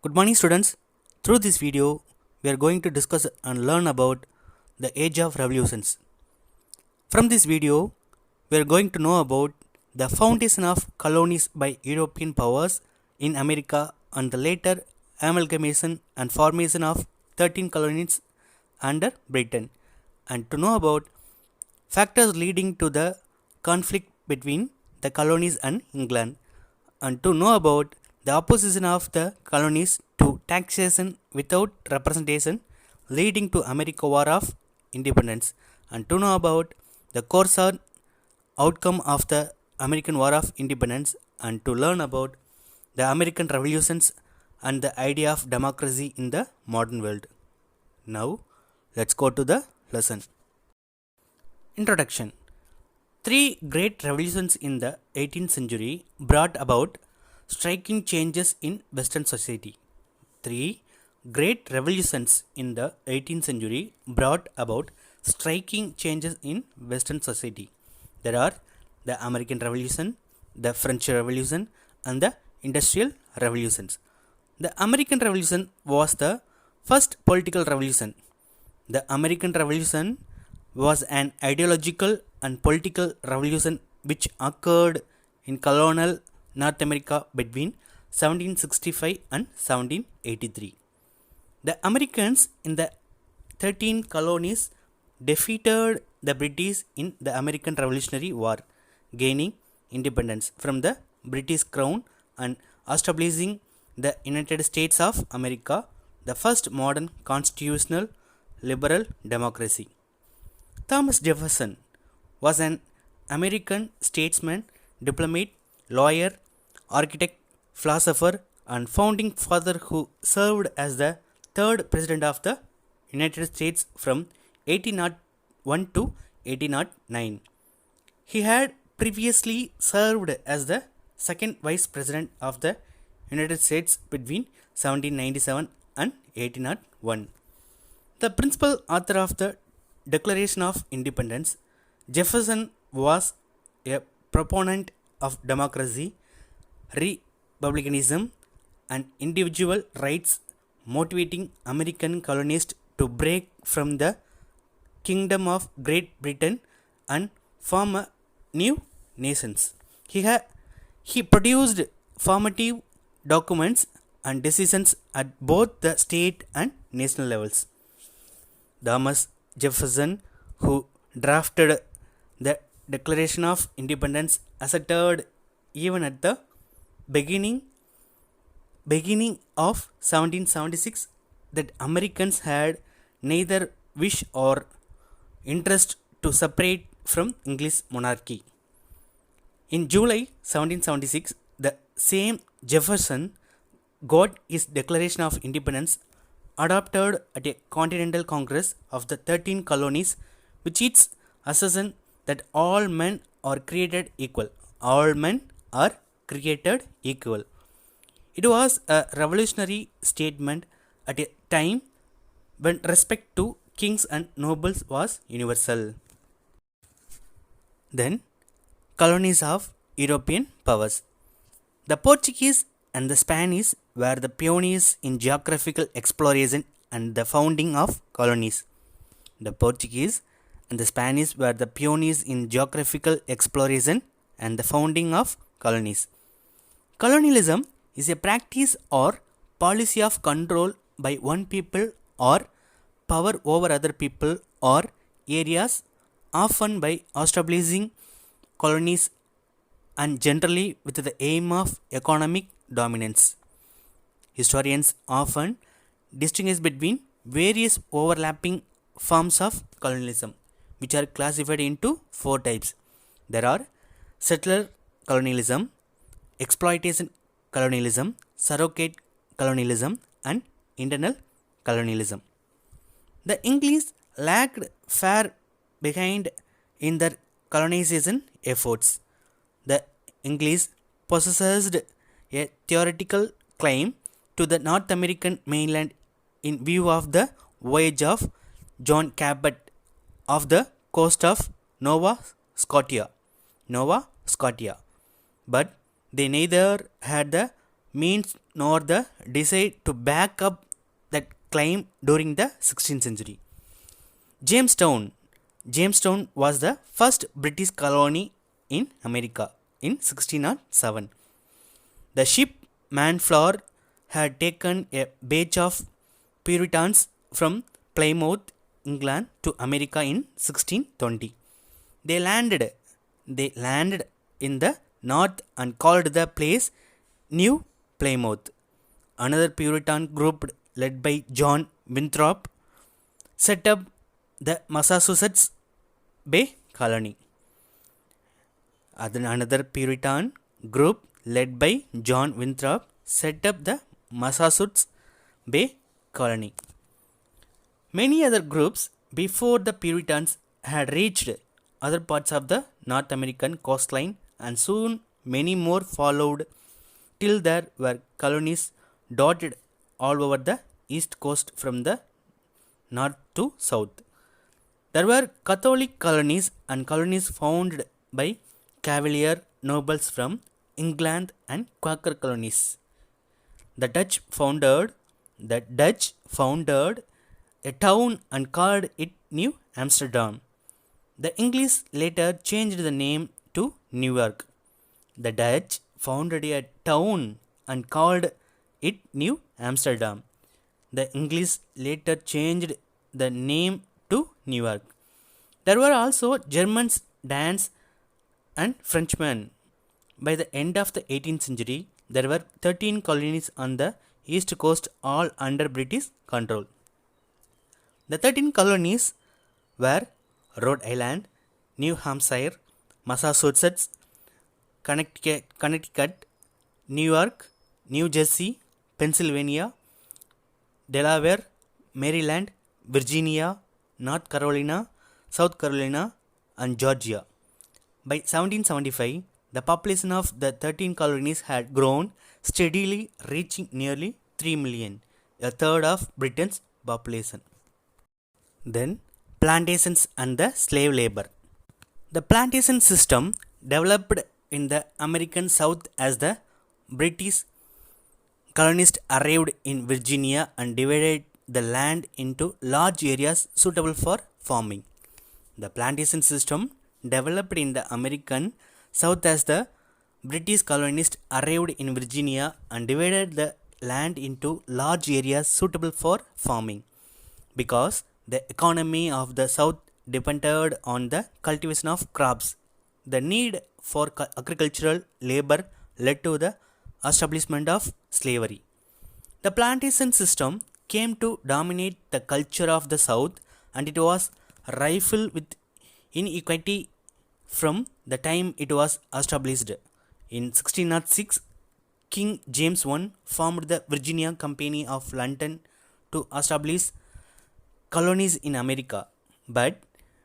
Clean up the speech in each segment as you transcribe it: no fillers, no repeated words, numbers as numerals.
Good morning, students. Through this video, we are going to discuss and learn about the age of revolutions. From this video, we are going to know about the foundation of colonies by European powers in America and the later amalgamation and formation of 13 colonies under Britain, and to know about factors leading to the conflict between the colonies and England, and to know about the opposition of the colonies to taxation without representation leading to American War of Independence, and to know about the course or outcome of the American War of Independence, and to learn about the American revolutions and the idea of democracy in the modern world. Now, let's go to the lesson. Introduction. Three great revolutions in the 18th century brought about striking changes in Western society. Three great revolutions in the 18th century brought about striking changes in Western society. There are the American Revolution, the French Revolution, and the Industrial Revolutions. The American Revolution was the first political revolution. The American Revolution was an ideological and political revolution which occurred in colonial North America between 1765 and 1783. The Americans in the 13 colonies defeated the British in the American Revolutionary War, gaining independence from the British Crown and establishing the United States of America, the first modern constitutional liberal democracy. Thomas Jefferson was an American statesman, diplomat, lawyer, architect, philosopher, and founding father who served as the third president of the United States from 1801 to 1809. He had previously served as the second vice president of the United States between 1797 and 1801. The principal author of the Declaration of Independence, Jefferson was a proponent of democracy, republicanism, and individual rights, motivating American colonists to break from the Kingdom of Great Britain and form a new nations. He produced formative documents and decisions at both the state and national levels. Thomas Jefferson, who drafted the Declaration of Independence, asserted even at the beginning of 1776 that Americans had neither wish or interest to separate from English monarchy. In July 1776, the same Jefferson got his Declaration of Independence adopted at a Continental Congress of the 13 colonies, which its assertion that all men are created equal. All men are created equal. It was a revolutionary statement at a time when respect to kings and nobles was universal. Then, colonies of European powers. The Portuguese and the Spanish were the pioneers in geographical exploration and the founding of colonies. The Portuguese and the Spanish were the pioneers in geographical exploration and the founding of colonies. Colonialism is a practice or policy of control by one people or power over other people or areas, often by establishing colonies and generally with the aim of economic dominance. Historians often distinguish between various overlapping forms of colonialism, which are classified into four types. There are settler colonialism, exploitation colonialism, surrogate colonialism, and internal colonialism. The English lagged far behind in their colonization efforts. The English possessed a theoretical claim to the North American mainland in view of the voyage of John Cabot of the coast of Nova Scotia, but they neither had the means nor the desire to back up that claim during the 16th century. Jamestown. Jamestown was the first British colony in America in 1607. The ship Mayflower had taken a batch of Puritans from Plymouth, England to America in 1620. They landed in the north and called the place New Plymouth. Another Puritan group led by John Winthrop set up the Massachusetts Bay Colony. Another Puritan group led by John Winthrop set up the Massachusetts Bay Colony. Many other groups before the Puritans had reached other parts of the North American coastline, and soon many more followed till there were colonies dotted all over the east coast from the north to south. There were Catholic colonies and colonies founded by Cavalier nobles from England and Quaker colonies. The Dutch founded a town and called it New Amsterdam. The English later changed the name to New York. The Dutch founded a town and called it New Amsterdam. The English later changed the name to New York. There were also Germans, Danes, and Frenchmen. By the end of the 18th century, there were 13 colonies on the east coast, all under British control. The 13 colonies were Rhode Island, New Hampshire, Massachusetts, Connecticut, New York, New Jersey, Pennsylvania, Delaware, Maryland, Virginia, North Carolina, South Carolina, and Georgia. By 1775, the population of the 13 colonies had grown steadily, reaching nearly 3 million, a third of Britain's population. Then, plantations and the slave labor. The plantation system developed in the American South as the British colonists arrived in Virginia and divided the land into large areas suitable for farming. The plantation system developed in the American South as the British colonists arrived in Virginia and divided the land into large areas suitable for farming. Because the economy of the South depended on the cultivation of crops, the need for agricultural labor led to the establishment of slavery. The plantation system came to dominate the culture of the South, and it was rife with inequity from the time it was established. In 1606, King James I formed the Virginia Company of London to establish colonies in America. But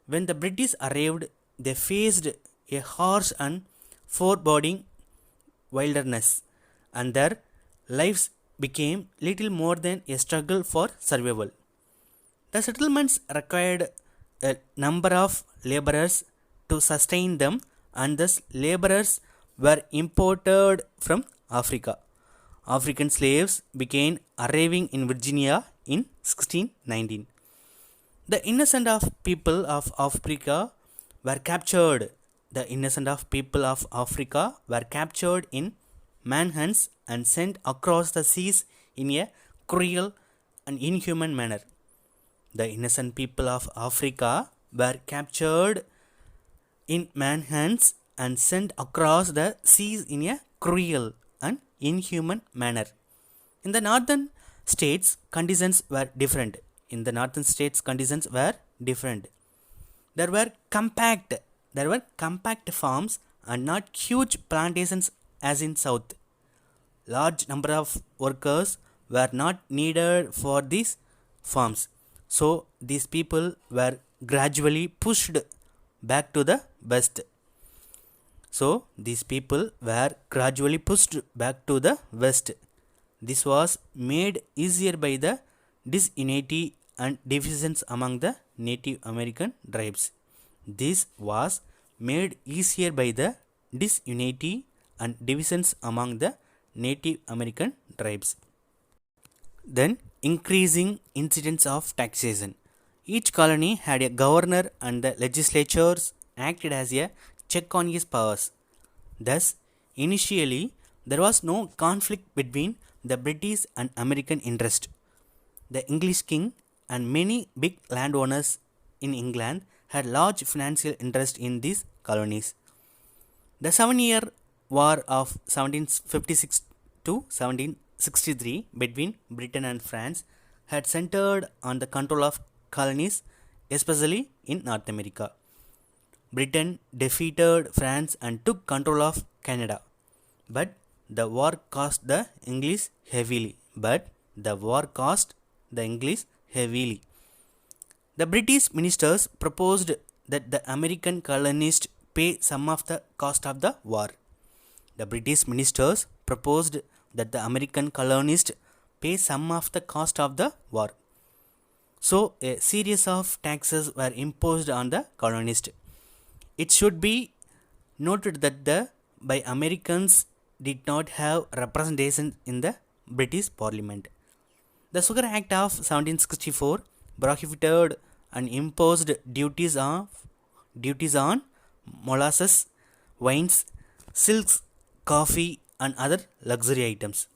when the British arrived, they faced a harsh and foreboding wilderness, and their lives became little more than a struggle for survival. The settlements required a number of laborers to sustain them, and thus laborers were imported from Africa. African slaves began arriving in Virginia in 1619. The innocent of people of Africa were captured. The innocent of people of Africa were captured in manhunts and sent across the seas in a cruel and inhuman manner. The innocent people of Africa were captured in manhunts and sent across the seas in a cruel and inhuman manner. In the northern states, conditions were different. There were compact farms and not huge plantations as in South. Large number of workers were not needed for these farms, so these people were gradually pushed back to the west. This was made easier by the disunity and divisions among the Native American tribes. This was made easier by the disunity and divisions among the Native American tribes. Then, increasing incidence of taxation. Each colony had a governor and the legislatures acted as a check on his powers. Thus, initially, there was no conflict between the British and American interest. The English king and many big landowners in England had large financial interest in these colonies. The 7 Year War of 1756 to 1763 between Britain and France had centered on the control of colonies, especially in North America. Britain defeated France and took control of Canada. But the war cost the English heavily. The British ministers proposed that the American colonists pay some of the cost of the war. The British ministers proposed that the American colonists pay some of the cost of the war. So, a series of taxes were imposed on the colonists. It should be noted that the by Americans did not have representation in the British Parliament. The Sugar Act of 1764 prohibited and imposed duties on molasses, wines, silks, coffee, and other luxury items.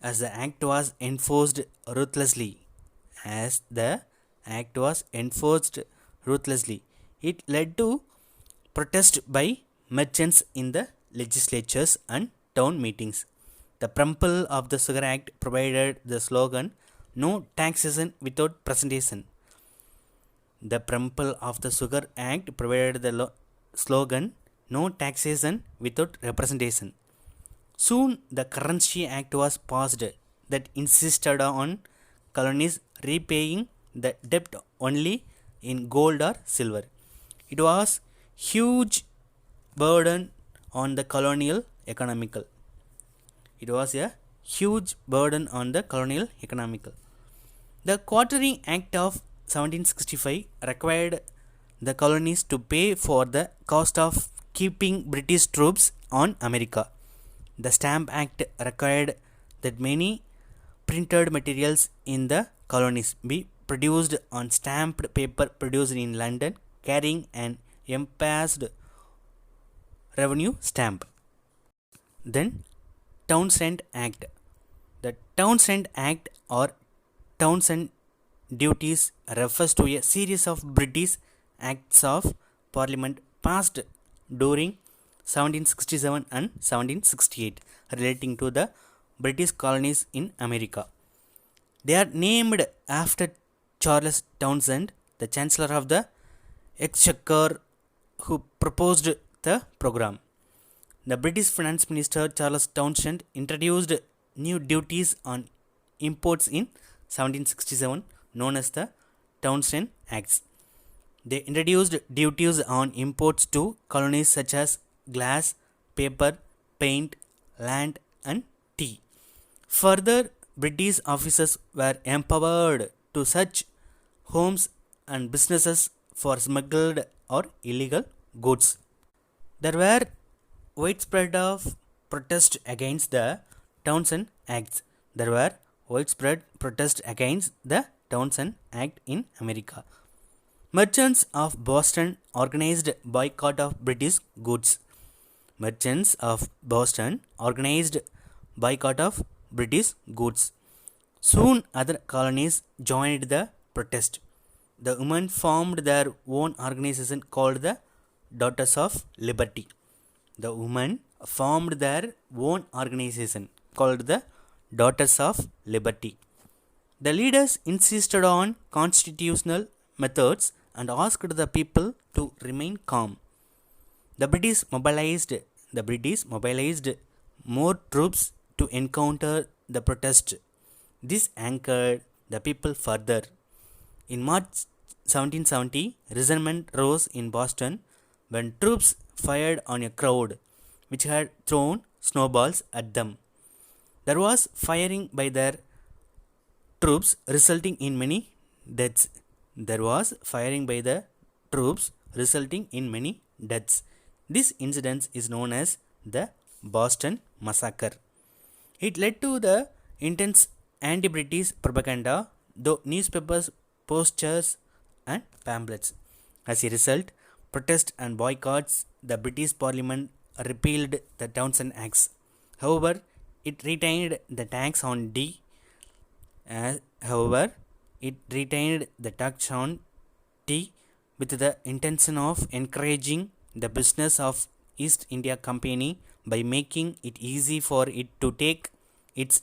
As the act was enforced ruthlessly, it led to protest by merchants in the legislatures and town meetings. The preamble of the Sugar Act provided the slogan, "No taxation without presentation." The preamble of the Sugar Act provided the slogan, "No taxation without representation." Soon, the Currency Act was passed that insisted on colonies repaying the debt only in gold or silver. It was huge burden on the colonial economical. The Quartering Act of 1765 required the colonies to pay for the cost of keeping British troops on America. The Stamp Act required that many printed materials in the colonies be produced on stamped paper produced in London, carrying an embossed revenue stamp. Then, Townshend Act. The Townshend Act or Townshend Duties refers to a series of British Acts of Parliament passed during 1767 and 1768 relating to the British colonies in America. They are named after Charles Townshend, the Chancellor of the Exchequer, who proposed the program. The British Finance Minister Charles Townshend introduced new duties on imports in 1767 known as the Townshend Acts. They introduced duties on imports to colonies such as glass, paper, paint, land, and tea. Further, British officers were empowered to search homes and businesses for smuggled or illegal goods. There were widespread of protest against the Townshend Acts. There were widespread protest against the Townshend Act in America. Merchants of Boston organized boycott of British goods. Merchants of Boston organized boycott of British goods. Soon other colonies joined the protest. The women formed their own organization called the Daughters of Liberty. The women formed their own organization called the Daughters of Liberty. The leaders insisted on constitutional methods and asked the people to remain calm. The British mobilized more troops to encounter the protest. This angered the people further. In March 1770, resentment rose in Boston when troops fired on a crowd which had thrown snowballs at them. There was firing by their troops resulting in many deaths. This incident is known as the Boston Massacre. It led to the intense anti-British propaganda, though newspapers, posters, and pamphlets. As a result, protests and boycotts, the British Parliament repealed the Townshend Acts. However, it retained the tax on tea. However, it retained the tax on tea with the intention of encouraging the business of East India Company by making it easy for it to take its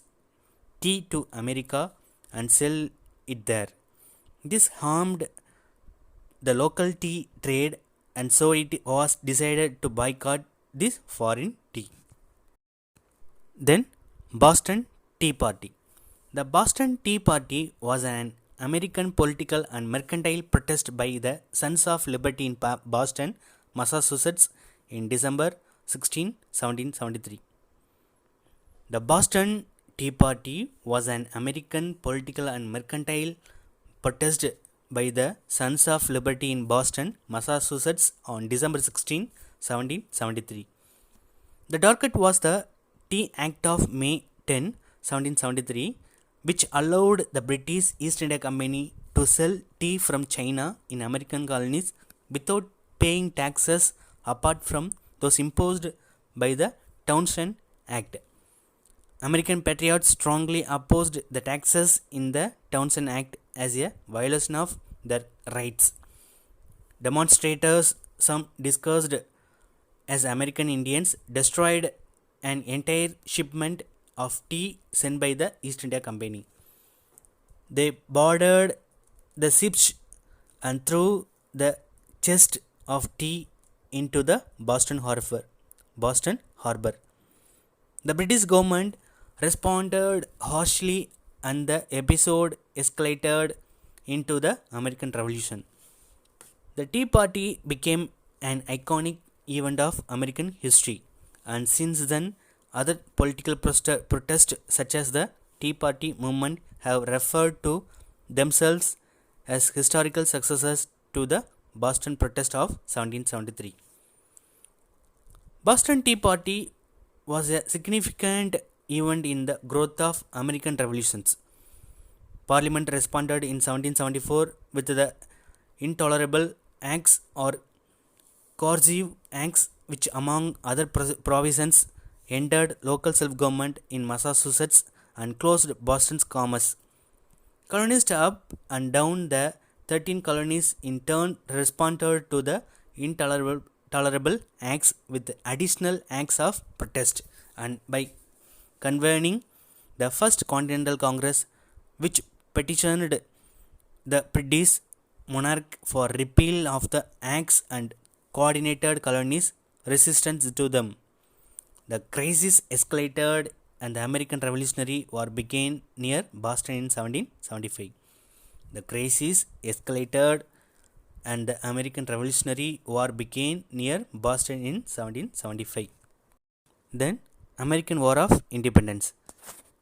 tea to America and sell it there. This harmed the local tea trade, and so it was decided to boycott this foreign tea. Then, Boston Tea Party. The Boston Tea Party was an American political and mercantile protest by the Sons of Liberty in Boston, Massachusetts in December 16, 1773. The Boston Tea Party was an American political and mercantile protest by the Sons of Liberty in Boston, Massachusetts on December 16, 1773. The docket was the Tea Act of May 10, 1773, which allowed the British East India Company to sell tea from China in American colonies without paying taxes apart from those imposed by the Townshend Act. American patriots strongly opposed the taxes in the Townshend Act as a violation of their rights. Demonstrators, some discussed as American Indians, destroyed an entire shipment of tea sent by the East India Company. They boarded the ships and threw the chest of tea into the Boston Harbor. The British government responded harshly, and the episode escalated into the American Revolution. The Tea Party became an iconic event of American history, and since then, other political protests such as the Tea Party movement have referred to themselves as historical successors to the Boston protest of 1773. Boston Tea Party was a significant event in the growth of American revolutions. Parliament responded in 1774 with the Intolerable Acts or Coercive Acts, which among other provisions ended local self-government in Massachusetts and closed Boston's commerce. Colonists up and down the 13 colonies in turn responded to the Intolerable Acts with additional acts of protest, and by convening the First Continental Congress, which petitioned the British monarch for repeal of the acts and coordinated colonies' resistance to them. The crisis escalated and the American Revolutionary War began near Boston in 1775. The crisis escalated and the American Revolutionary War began near Boston in 1775. Then, American War of Independence.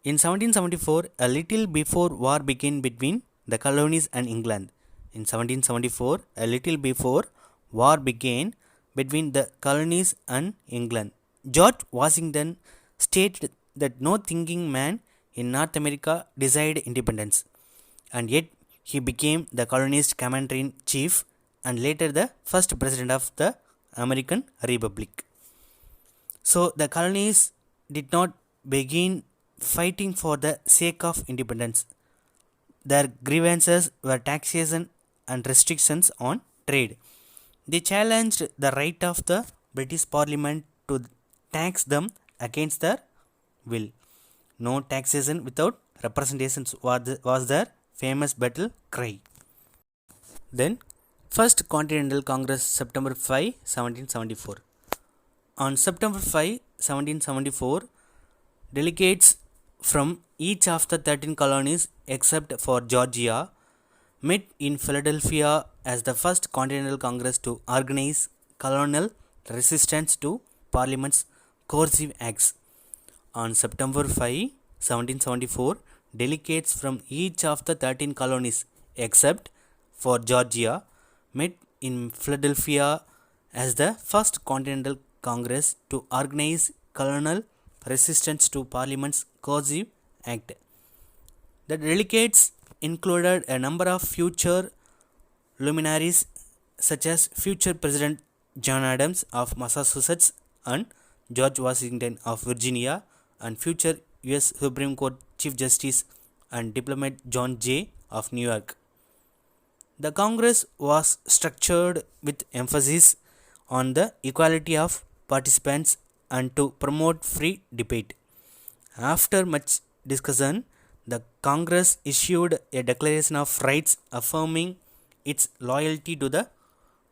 In 1774, a little before war began between the colonies and England. In 1774, a little before war began between the colonies and England, George Washington stated that no thinking man in North America desired independence, and yet he became the colonist commander-in-chief and later the first president of the American Republic. So the colonies did not begin fighting for the sake of independence. Their grievances were taxation and restrictions on trade. They challenged the right of the British Parliament to tax them against their will. No taxation without representations was their famous battle cry. Then, First Continental Congress, September 5, 1774. On September 5, 1774, delegates from each of the 13 colonies except for Georgia met in Philadelphia as the First Continental Congress to organize colonial resistance to Parliament's coercive acts. On September 5, 1774, delegates from each of the 13 colonies except for Georgia met in Philadelphia as the First Continental Congress to organize colonial resistance to Parliament's Coercive Act. The delegates included a number of future luminaries such as future President John Adams of Massachusetts and George Washington of Virginia, and future US Supreme Court Chief Justice and diplomat John Jay of New York. The Congress was structured with emphasis on the equality of participants and to promote free debate. After much discussion, the Congress issued a Declaration of Rights affirming its loyalty to the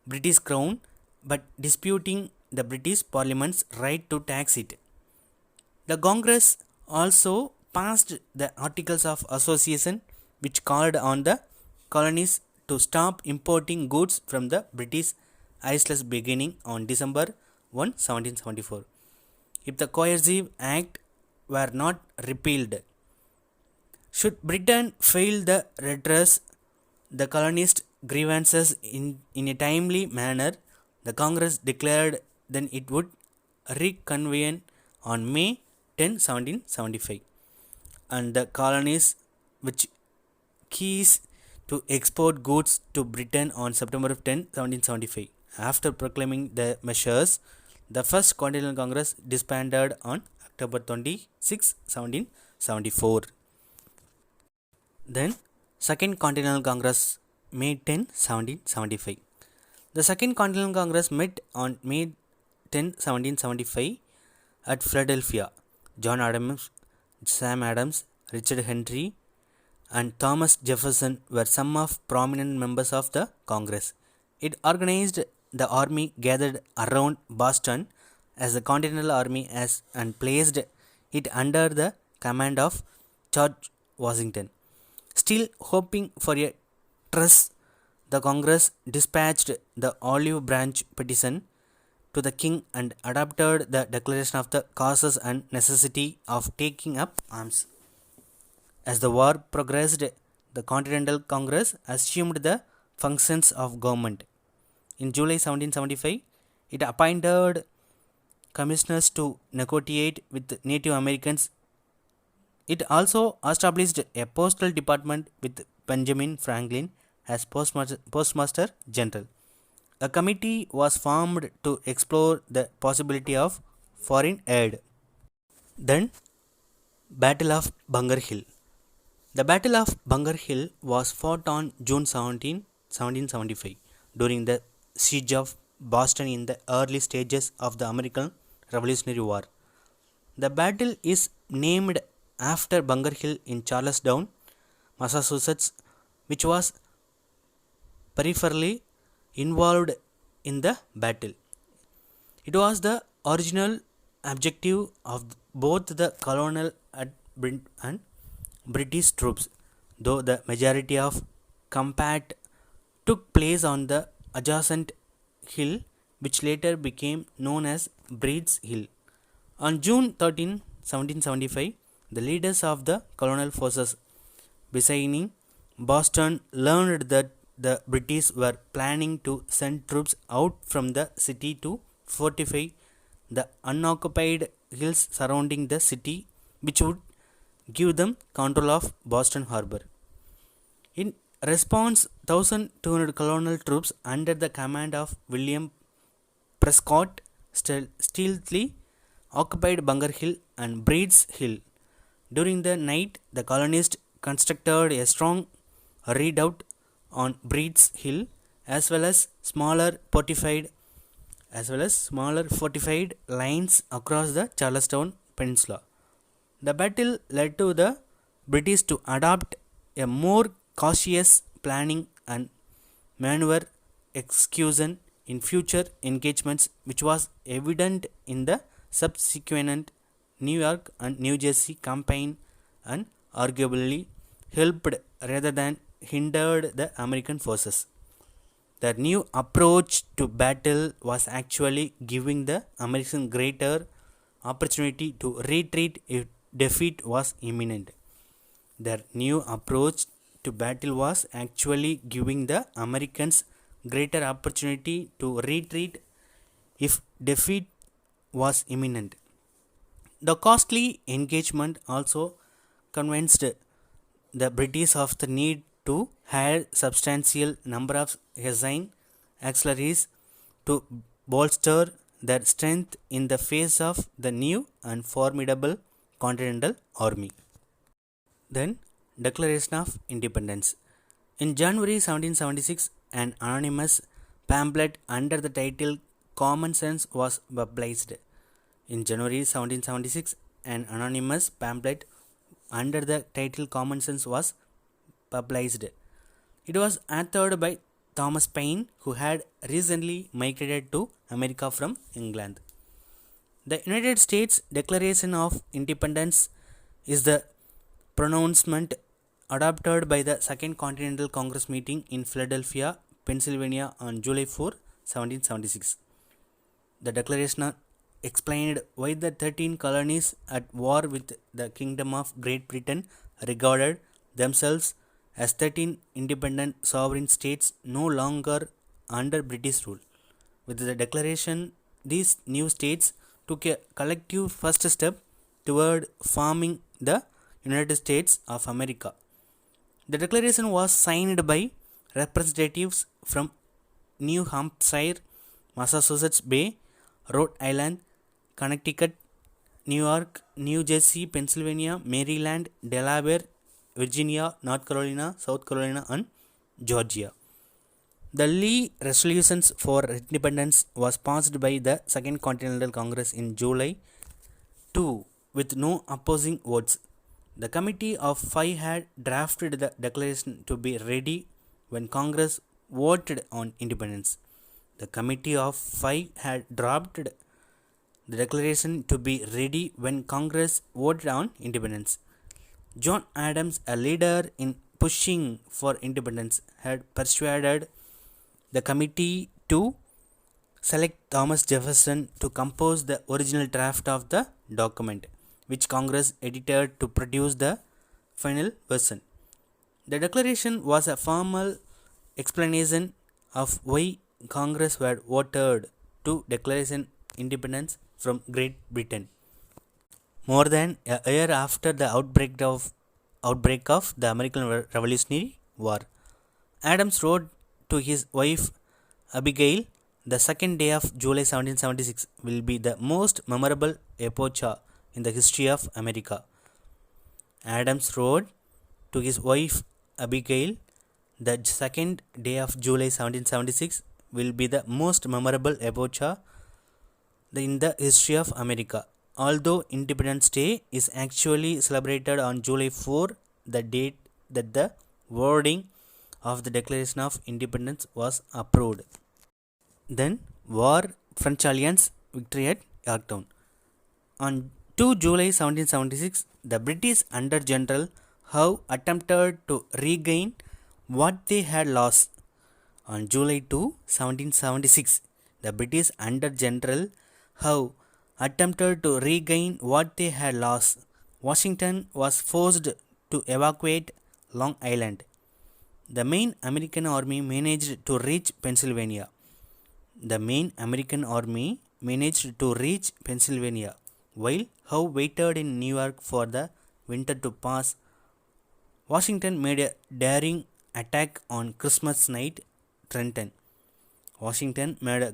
British Crown but disputing the British Parliament's right to tax it. The Congress also passed the Articles of Association which called on the colonies to stop importing goods from the British Isles beginning on December 1, 1774. If the Coercive Act were not repealed, should Britain fail to redress the colonist grievances in a timely manner, the Congress declared then it would reconvene on May 10, 1775, and the colonies which keys to export goods to Britain on September 10, 1775. After proclaiming the measures, the First Continental Congress disbanded on October 26, 1774. Then, Second Continental Congress, May 10, 1775. The Second Continental Congress met on May 10, 1775 at Philadelphia. John Adams, Sam Adams, Richard Henry, and Thomas Jefferson were some of prominent members of the Congress. It organized the army gathered around Boston as the Continental Army and placed it under the command of George Washington. Still hoping for a truce, the Congress dispatched the Olive Branch Petition to the King and adopted the Declaration of the Causes and Necessity of taking up arms. As the war progressed, the Continental Congress assumed the functions of government. In July 1775, it appointed commissioners to negotiate with Native Americans. It also established a postal department with Benjamin Franklin as Postmaster General. A committee was formed to explore the possibility of foreign aid. Then, Battle of Bunker Hill. The Battle of Bunker Hill was fought on June 17, 1775 during the siege of Boston in the early stages of the American Revolutionary War. The battle is named after Bunker Hill in Charlestown, Massachusetts, which was peripherally involved in the battle. It was the original objective of both the colonial and British troops, though the majority of combat took place on the adjacent hill, which later became known as Breed's Hill. On June 13, 1775, the leaders of the colonial forces besieging Boston learned that the British were planning to send troops out from the city to fortify the unoccupied hills surrounding the city, which would give them control of Boston Harbor. In response, 1,200 colonial troops under the command of William Prescott stealthily occupied Bunker Hill and Breed's Hill. During the night, the colonists constructed a strong redoubt on Breed's Hill as well as smaller fortified lines across the Charlestown Peninsula. The battle led to the British to adopt a more cautious planning and maneuver execution in future engagements, which was evident in the subsequent New York and New Jersey campaign and arguably helped rather than hindered the American forces. The new approach to battle was actually giving the Americans greater opportunity to retreat if defeat was imminent. Their new approach to battle was actually giving the Americans greater opportunity to retreat if defeat was imminent. The costly engagement also convinced the British of the need to hire substantial number of Hessian auxiliaries to bolster their strength in the face of the new and formidable Continental Army. Then, Declaration of Independence. In January 1776, an anonymous pamphlet under the title Common Sense was published. In January 1776, an anonymous pamphlet under the title Common Sense was published. It was authored by Thomas Paine, who had recently migrated to America from England. The United States Declaration of Independence is the pronouncement adopted by the Second Continental Congress meeting in Philadelphia, Pennsylvania on July 4, 1776. The declaration explained why the 13 colonies at war with the Kingdom of Great Britain regarded themselves as 13 independent sovereign states no longer under British rule. With the declaration, these new states took a collective first step toward forming the United States of America. The declaration was signed by representatives from New Hampshire, Massachusetts Bay, Rhode Island, Connecticut, New York, New Jersey, Pennsylvania, Maryland, Delaware, Virginia, North Carolina, South Carolina, and Georgia. The Lee Resolutions for Independence was passed by the Second Continental Congress in July 2 with no opposing votes. The Committee of Five had drafted the declaration to be ready when Congress voted on independence. The Committee of Five had drafted the declaration to be ready when Congress voted on independence. John Adams, a leader in pushing for independence, had persuaded the committee to select Thomas Jefferson to compose the original draft of the document, which Congress edited to produce the final version. The declaration was a formal explanation of why Congress had voted to declare independence from Great Britain. More than a year after the outbreak of the American Revolutionary War, Adams wrote to his wife Abigail, the second day of July 1776 will be the most memorable epoch in the history of America. Adams wrote to his wife Abigail, the second day of July 1776 will be the most memorable epoch in the history of America. Although Independence Day is actually celebrated on July 4, the date that the wording of the Declaration of Independence was approved. Then, War French Alliance victory at Yorktown. On 2 July 1776, the British under General Howe attempted to regain what they had lost. On July 2, 1776, the British under General Howe attempted to regain what they had lost. Washington was forced to evacuate Long Island. The main American army managed to reach Pennsylvania. While Howe waited in New York for the winter to pass, Washington made a daring attack on Christmas night, Trenton. Washington made a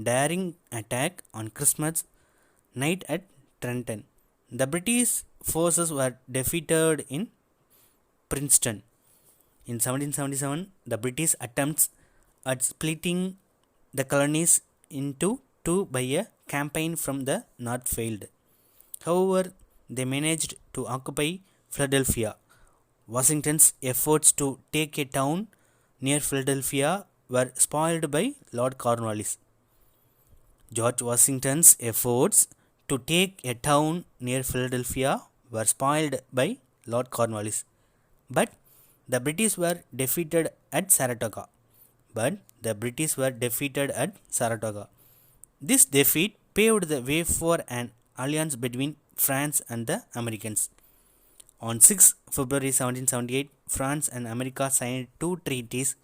daring attack on Christmas night at Trenton. The British forces were defeated in Princeton. In 1777, the British attempts at splitting the colonies into two by a campaign from the north failed. However, they managed to occupy Philadelphia. Washington's efforts to take a town near Philadelphia were spoiled by Lord Cornwallis. George Washington's efforts to take a town near Philadelphia were spoiled by Lord Cornwallis. But the British were defeated at Saratoga. This defeat paved the way for an alliance between France and the Americans. On 6 February 1778, France and America signed two treaties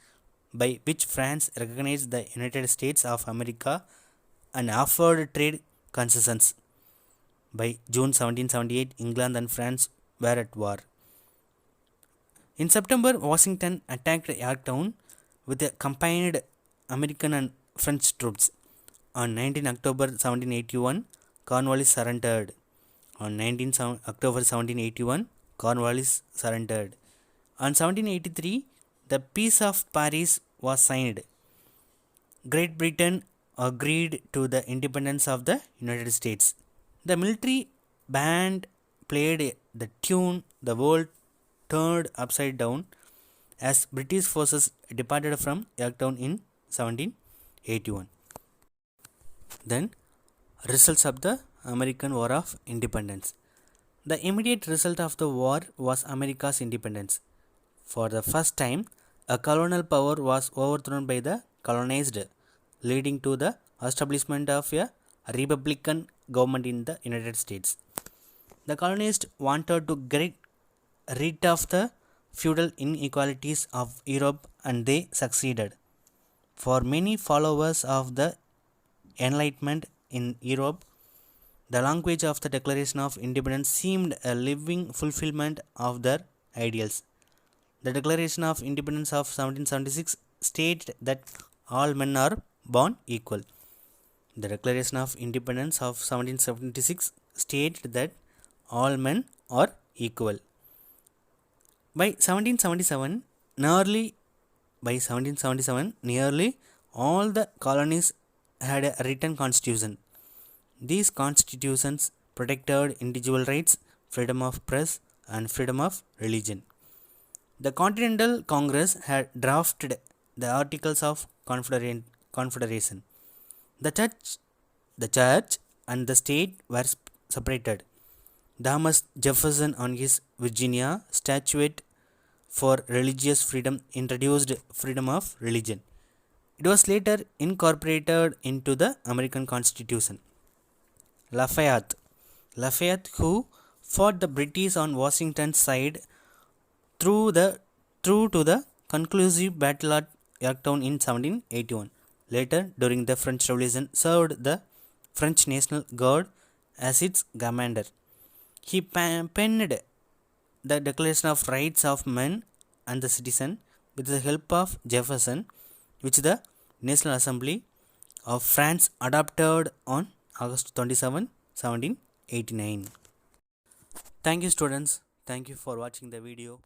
by which France recognized the United States of America and offered trade concessions. By June 1778, England and France were at war. In September, Washington attacked Yorktown with accompanied American and French troops. On 19 October 1781, Cornwallis surrendered. On 19 October 1781, Cornwallis surrendered. On 1783, the Peace of Paris was signed. Great Britain agreed to the independence of the United States. The military band played the tune "The World Turned Upside Down" as British forces departed from Yorktown in 1781. Then, results of the American War of Independence. The immediate result of the war was America's independence. For the first time, a colonial power was overthrown by the colonized, leading to the establishment of a republican government in the United States. The colonists wanted to get rid of the feudal inequalities of Europe, and they succeeded. For many followers of the Enlightenment in Europe, the language of the Declaration of Independence seemed a living fulfillment of their ideals. The Declaration of Independence of 1776 stated that all men are born equal. The Declaration of Independence of 1776 stated that all men are equal. By 1777, nearly all the colonies had a written constitution. These constitutions protected individual rights, freedom of press, and freedom of religion. The Continental Congress had drafted the Articles of Confederation. The church and the state were separated. Thomas Jefferson, on his Virginia Statute for religious freedom, introduced freedom of religion. It was later incorporated into the American Constitution. Lafayette, who fought the British on Washington's side through to the conclusive battle at Yorktown in 1781. Later, during the French Revolution, served the French National Guard as its commander. He penned the Declaration of Rights of Men and the Citizen with the help of Jefferson, which the National Assembly of France adopted on August 27, 1789. Thank you, students. Thank you for watching the video.